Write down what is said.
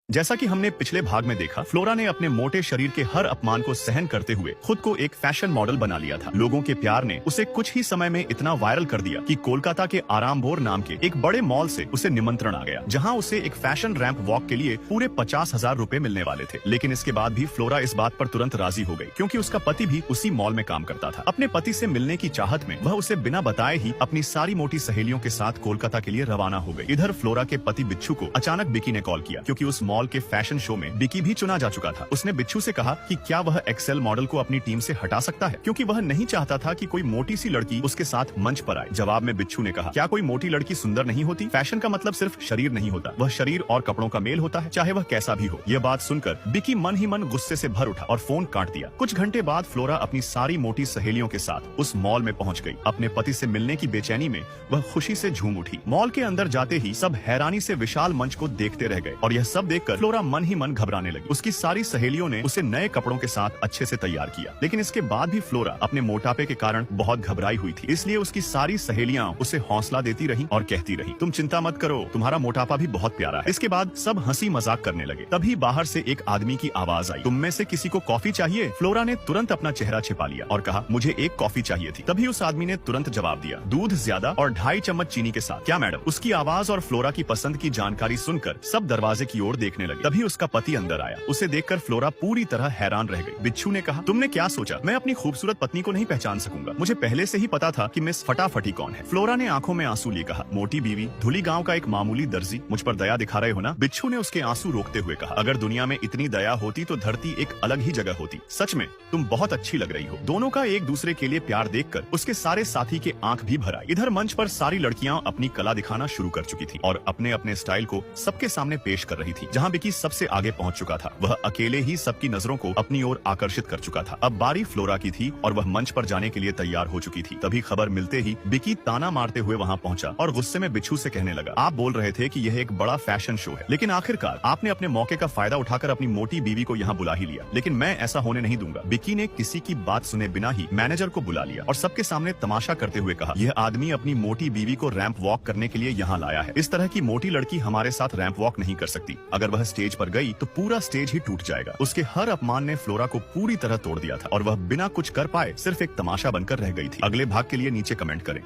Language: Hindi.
जैसा कि हमने पिछले भाग में देखा, फ्लोरा ने अपने मोटे शरीर के हर अपमान को सहन करते हुए खुद को एक फैशन मॉडल बना लिया था। लोगों के प्यार ने उसे कुछ ही समय में इतना वायरल कर दिया कि कोलकाता के आरामबोर नाम के एक बड़े मॉल से उसे निमंत्रण आ गया, जहां उसे एक फैशन रैंप वॉक के लिए पूरे 50,000 रुपए मिलने वाले थे। लेकिन इसके बाद भी फ्लोरा इस बात पर तुरंत राजी हो गई, क्योंकि उसका पति भी उसी मॉल में काम करता था। अपने पति से मिलने की चाहत में वह उसे बिना बताए ही अपनी सारी मोटी सहेलियों के साथ कोलकाता के लिए रवाना हो गई। इधर फ्लोरा के पति बिच्छू को अचानक बिकी ने कॉल किया, क्योंकि उस मॉल के फैशन शो में बिकी भी चुना जा चुका था। उसने बिच्छू से कहा कि क्या वह एक्सेल मॉडल को अपनी टीम से हटा सकता है, क्योंकि वह नहीं चाहता था कि कोई मोटी सी लड़की उसके साथ मंच पर आए। जवाब में बिच्छू ने कहा, क्या कोई मोटी लड़की सुंदर नहीं होती? फैशन का मतलब सिर्फ शरीर नहीं होता, वह शरीर और कपड़ों का मेल होता है, चाहे वह कैसा भी हो। यह बात सुनकर बिकी मन ही मन गुस्से से भर उठा और फोन काट दिया। कुछ घंटे बाद फ्लोरा अपनी सारी मोटी सहेलियों के साथ उस मॉल में पहुंच गई। अपने पति से मिलने की बेचैनी में वह खुशी से झूम उठी। मॉल के अंदर जाते ही सब हैरानी से विशाल मंच को देखते रह गए, और यह सब देखकर फ्लोरा मन ही मन घबराने लगी। उसकी सारी सहेलियों ने उसे नए कपड़ों के साथ अच्छे से तैयार किया, लेकिन इसके बाद भी फ्लोरा अपने मोटापे के कारण बहुत घबराई हुई थी। इसलिए उसकी सारी सहेलियां उसे हौसला देती रही और कहती रही, तुम चिंता मत करो, तुम्हारा मोटापा भी बहुत प्यारा है। इसके बाद सब हंसी मजाक करने लगे। तभी बाहर से एक आदमी की आवाज आई, तुम में से किसी को कॉफी चाहिए? फ्लोरा ने तुरंत अपना चेहरा छिपा लिया और कहा, मुझे एक कॉफी चाहिए थी। तभी उस आदमी ने तुरंत जवाब दिया, दूध ज्यादा और 2.5 चम्मच चीनी के साथ। क्या मैडम? उसकी आवाज और फ्लोरा की पसंद की जानकारी सुनकर सब दरवाजे की ओर देखने लगे। तभी उसका पति अंदर आया। उसे देखकर फ्लोरा पूरी तरह हैरान रह गई। बिच्छू ने कहा, तुमने क्या सोचा? मैं अपनी खूबसूरत पत्नी को नहीं पहचान सकूंगा? मुझे पहले से ही पता था कि मिस फटाफटी कौन है। फ्लोरा ने आंखों में आंसू लिए कहा, मोटी बीवी, धुली गांव का एक मामूली दर्जी, मुझ पर दया दिखा रहे हो ना? बिच्छू ने उसके आंसू रोकते हुए कहा, अगर दुनिया में इतनी दया होती तो धरती एक अलग ही जगह होती। सच में तुम बहुत अच्छी लग रही हो। दोनों का एक दूसरे के लिए प्यार देखकर उसके सारे साथी के आंख भी भर आई। इधर मंच पर सारी लड़कियां अपनी कला दिखाना शुरू कर चुकी थी और अपने अपने स्टाइल को सबके सामने पेश कर रही थी। जहां बिकी सबसे आगे पहुंच चुका था, वह अकेले ही सबकी नजरों को अपनी ओर आकर्षित कर चुका था। अब बारी फ्लोरा की थी और वह मंच पर जाने के लिए तैयार हो चुकी थी। तभी खबर मिलते ही बिकी ताना मारते हुए वहां पहुंचा और गुस्से में बिच्छू से कहने लगा, आप बोल रहे थे कि यह एक बड़ा फैशन शो है, लेकिन आखिरकार आपने अपने मौके का फायदा उठाकर अपनी मोटी बीवी को यहाँ बुला ही लिया। लेकिन मैं ऐसा होने नहीं दूंगा। बिकी ने किसी की बात सुने बिना ही मैनेजर को बुला लिया और सबके सामने तमाशा करते हुए कहा, यह आदमी अपनी मोटी बीवी को रैंप वॉक करने के लिए यहाँ लाया है। इस तरह की मोटी लड़की हमारे साथ रैंप वॉक नहीं कर सकती। अगर वह स्टेज पर गई तो पूरा स्टेज ही टूट जाएगा। उसके हर अपमान ने फ्लोरा को पूरी तरह तोड़ दिया था और वह बिना कुछ कर पाए सिर्फ एक तमाशा बनकर रह गई थी। अगले भाग के लिए नीचे कमेंट करें।